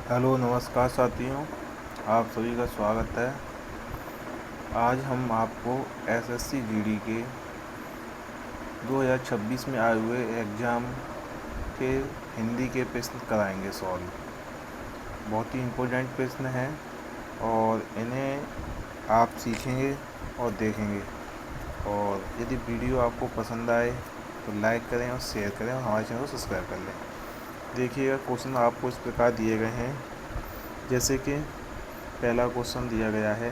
Hello नमस्कार साथियों, आप सभी का स्वागत है। आज हम आपको एसएससी जीडी के 2026 में आए हुए एग्ज़ाम के हिंदी के प्रश्न कराएंगे सॉल्व। बहुत ही इम्पोर्टेंट प्रश्न हैं और इन्हें आप सीखेंगे और देखेंगे। और यदि वीडियो आपको पसंद आए तो लाइक करें और शेयर करें और हमारे चैनल को सब्सक्राइब कर लें। देखिएगा, क्वेश्चन आपको इस प्रकार दिए गए हैं। जैसे कि पहला क्वेश्चन दिया गया है,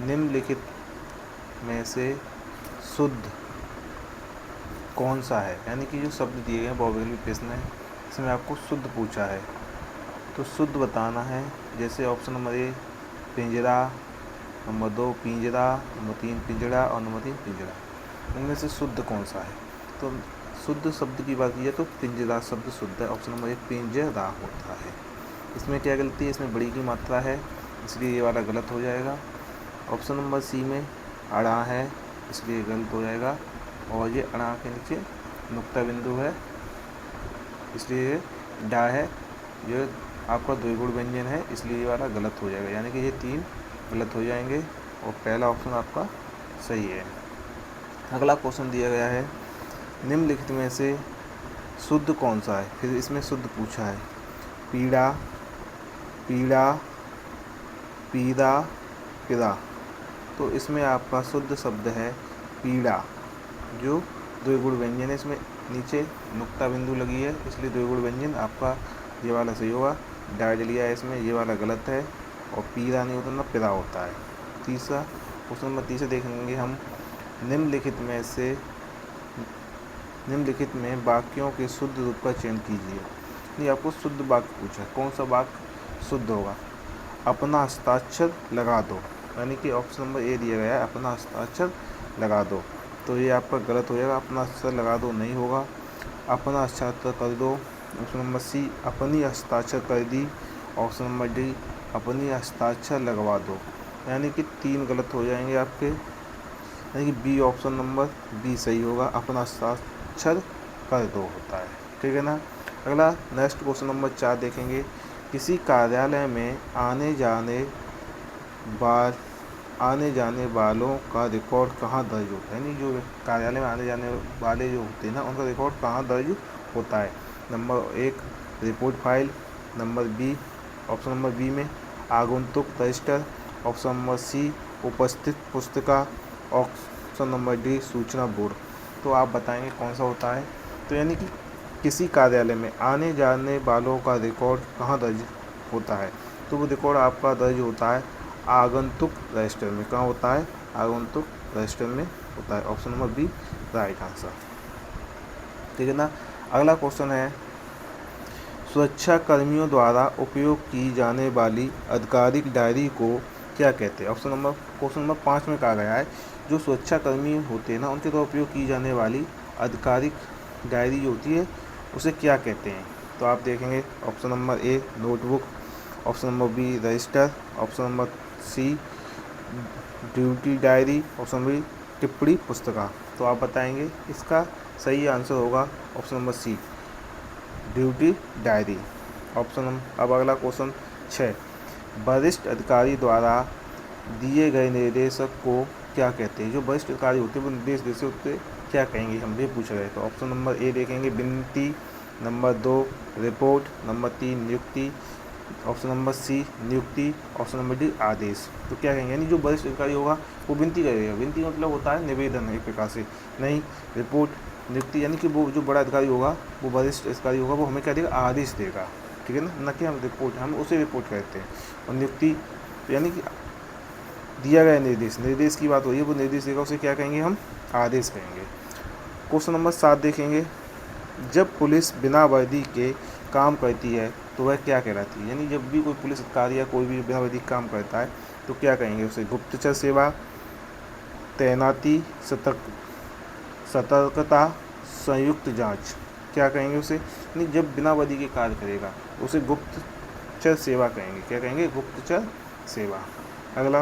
निम्नलिखित में से शुद्ध कौन सा है। यानी कि जो शब्द दिए गए हैं बहुविकल्पी प्रश्न है, इसमें आपको शुद्ध पूछा है तो शुद्ध बताना है। जैसे ऑप्शन नंबर ए पिंजरा, नंबर 2 पिंजरा, नंबर 3 पिंजड़ा और नंबर 3 पिंजड़ा। इनमें से शुद्ध कौन सा है। तो शुद्ध शब्द की बात की जाए तो पिंजरा शब्द शुद्ध है। ऑप्शन नंबर ए पिंजरा होता है। इसमें क्या गलती है, इसमें बड़ी की मात्रा है, इसलिए ये वाला गलत हो जाएगा। ऑप्शन नंबर सी में अड़ा है, इसलिए गलत हो जाएगा। और ये अड़ा के नीचे नुक्ता बिंदु है, इसलिए ये डा है। ये आपका द्विगुण व्यंजन है, इसलिए ये वाला गलत हो जाएगा। यानी कि ये 3 गलत हो जाएंगे और पहला ऑप्शन आपका सही है। अगला क्वेश्चन दिया गया है, निम्नलिखित में से शुद्ध कौन सा है। फिर इसमें शुद्ध पूछा है, पीड़ा, पीड़ा, पीड़ा, पिदा। तो इसमें आपका शुद्ध शब्द है पीड़ा, जो द्विगुण व्यंजन है। इसमें नीचे नुक्ता बिंदु लगी है, इसलिए द्विगुण व्यंजन आपका ये वाला सही होगा। डाल लिया है इसमें, ये वाला गलत है। और पीड़ा नहीं होता ना, पिदा होता है। तीसरा क्वेश्चन नंबर 30 देखेंगे हम, निम्नलिखित में वाक्यों के शुद्ध रूप का चयन कीजिए। नहीं, आपको शुद्ध वाक्य पूछा है, कौन सा वाक्य शुद्ध होगा। अपना हस्ताक्षर लगा दो, यानी कि ऑप्शन नंबर ए दिया गया है, अपना हस्ताक्षर लगा दो। तो ये आपका गलत हो जाएगा, अपना हस्ताक्षर लगा दो नहीं होगा। अपना हस्ताक्षर कर दो। ऑप्शन नंबर सी अपनी हस्ताक्षर कर दी। ऑप्शन नंबर डी अपनी हस्ताक्षर लगवा दो। यानी कि 3 गलत हो जाएंगे आपके, यानी कि बी ऑप्शन नंबर बी सही होगा, अपना हस्ताक्षर कर दो होता है। ठीक है ना। अगला नेक्स्ट क्वेश्चन नंबर 4 देखेंगे, किसी कार्यालय में आने जाने वालों का रिकॉर्ड कहाँ दर्ज होता है। यानी जो कार्यालय में आने जाने वाले जो होते हैं ना, उनका रिकॉर्ड कहाँ दर्ज होता है। Number 1 report file, number B option number B में आगंतुक रजिस्टर, ऑप्शन नंबर सी उपस्थित पुस्तिका, ऑप्शन नंबर डी सूचना बोर्ड। तो आप बताएंगे कौन सा होता है। तो यानी कि किसी कार्यालय में आने जाने वालों का रिकॉर्ड कहाँ दर्ज होता है, तो वो रिकॉर्ड आपका दर्ज होता है आगंतुक रजिस्टर में। कहाँ होता है, आगंतुक रजिस्टर में होता है। Option number B right answer. ठीक है ना। अगला क्वेश्चन है, सुरक्षा कर्मियों द्वारा उपयोग की जाने वाली आधिकारिक डायरी को क्या कहते हैं। क्वेश्चन नंबर 5 में कहा गया है, जो सुरक्षा कर्मी होते हैं ना, उनके द्वारा उपयोग की जाने वाली आधिकारिक डायरी जो होती है उसे क्या कहते हैं। तो आप देखेंगे option number A notebook, option number B register, option number C duty diary, option number टिप्पणी पुस्तिका। तो आप बताएंगे, इसका सही आंसर होगा option number C duty diary. अब अगला क्वेश्चन 6, वरिष्ठ अधिकारी द्वारा दिए गए निर्देशक को क्या कहते हैं। जो वरिष्ठ अधिकारी होते हैं वो निर्देश देते होते क्या कहेंगे, हम ये पूछ रहे हैं। तो ऑप्शन नंबर ए देखेंगे विनती, नंबर 2 रिपोर्ट, नंबर 3 नियुक्ति, ऑप्शन नंबर सी नियुक्ति, ऑप्शन नंबर डी आदेश। तो क्या कहेंगे, यानी जो वरिष्ठ अधिकारी होगा वो विनती करेगा। विनती मतलब होता है निवेदन एक प्रकार से। नहीं, रिपोर्ट, नियुक्ति यानी कि वो जो बड़ा अधिकारी होगा, वो वरिष्ठ अधिकारी होगा, वो हमें क्या देगा, आदेश देगा। ठीक है ना, न कि हम रिपोर्ट, हम उसे रिपोर्ट कहते हैं। और नियुक्ति तो यानी कि दिया गया निर्देश की बात हो रही है, वो निर्देश देगा, उसे क्या कहेंगे, हम आदेश कहेंगे। क्वेश्चन नंबर 7 देखेंगे, जब पुलिस बिना वर्दी के काम करती है तो वह क्या कहलाती है। यानी जब भी कोई पुलिस अधिकारी या कोई भी बिना वर्दी काम करता है तो क्या कहेंगे उसे, गुप्तचर सेवा, तैनाती, सतर्कता, संयुक्त जांच। क्या कहेंगे उसे, यानी जब बिना वर्दी के कार्य करेगा उसे गुप्तचर सेवा कहेंगे। क्या कहेंगे, गुप्तचर सेवा। अगला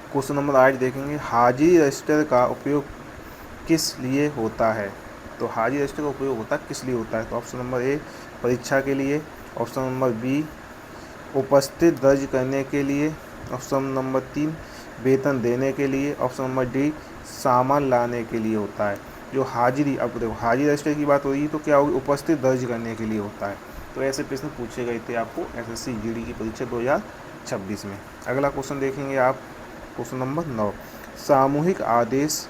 क्वेश्चन नंबर 8 देखेंगे, हाजिरी रजिस्टर का उपयोग किस लिए होता है। तो हाजिरी रजिस्टर का उपयोग होता है किस लिए होता है। तो ऑप्शन नंबर ए परीक्षा के लिए, ऑप्शन नंबर बी उपस्थिति दर्ज करने के लिए, ऑप्शन नंबर 3 वेतन देने के लिए, ऑप्शन नंबर डी सामान लाने के लिए होता है। जो हाजिरी, अब देखो हाजिरी रजिस्टर की बात हो रही है तो क्या होगी, उपस्थिति दर्ज करने के लिए होता है। तो ऐसे प्रश्न पूछे गए थे आपको एसएससी जीडी की परीक्षा 2026 में। अगला क्वेश्चन देखेंगे आप, क्वेश्चन नंबर 9, सामूहिक आदेश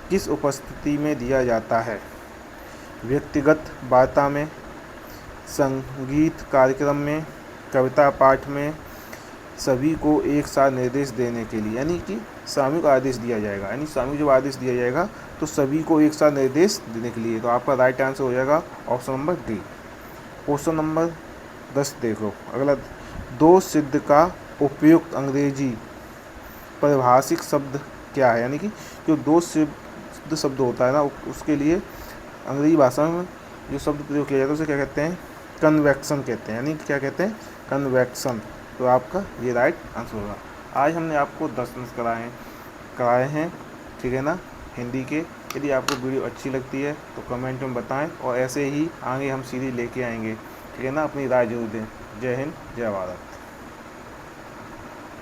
किस उपस्थिति में दिया जाता है? व्यक्तिगत वार्ता में, संगीत कार्यक्रम में, कविता पाठ में, सभी को एक साथ निर्देश देने के लिए, यानी कि सामूहिक आदेश दिया जाएगा, यानी सामूहिक जब आदेश दिया जाएगा तो सभी को एक साथ निर्देश देने के लिए। तो आपका राइट आंसर हो जाएगा option number D. Question number 10 देखो अगला, दो सिद्ध का उपयुक्त अंग्रेजी परिभाषिक शब्द क्या है? यानी कि जो दो सिद्ध शब्द होता है ना, उसके लिए अंग्रेजी भाषा में जो शब्द प्रयोग किया जाता है उसे क्या कहते हैं? कन्वेक्शन कहते हैं, यानी कि क्या कहते हैं? कन्वेक्शन। तो आपका ये राइट आंसर होगा। आज हमने आपको 10 प्रश्न कराए हैं, ठीक है ना, हिंदी के। यदि आपको वीडियो अच्छी लगती है तो कमेंट में बताएं और ऐसे ही आगे हम सीरीज लेके आएंगे, ठीक है ना। अपनी राय जरूर दें। जय हिंद, जय भारत।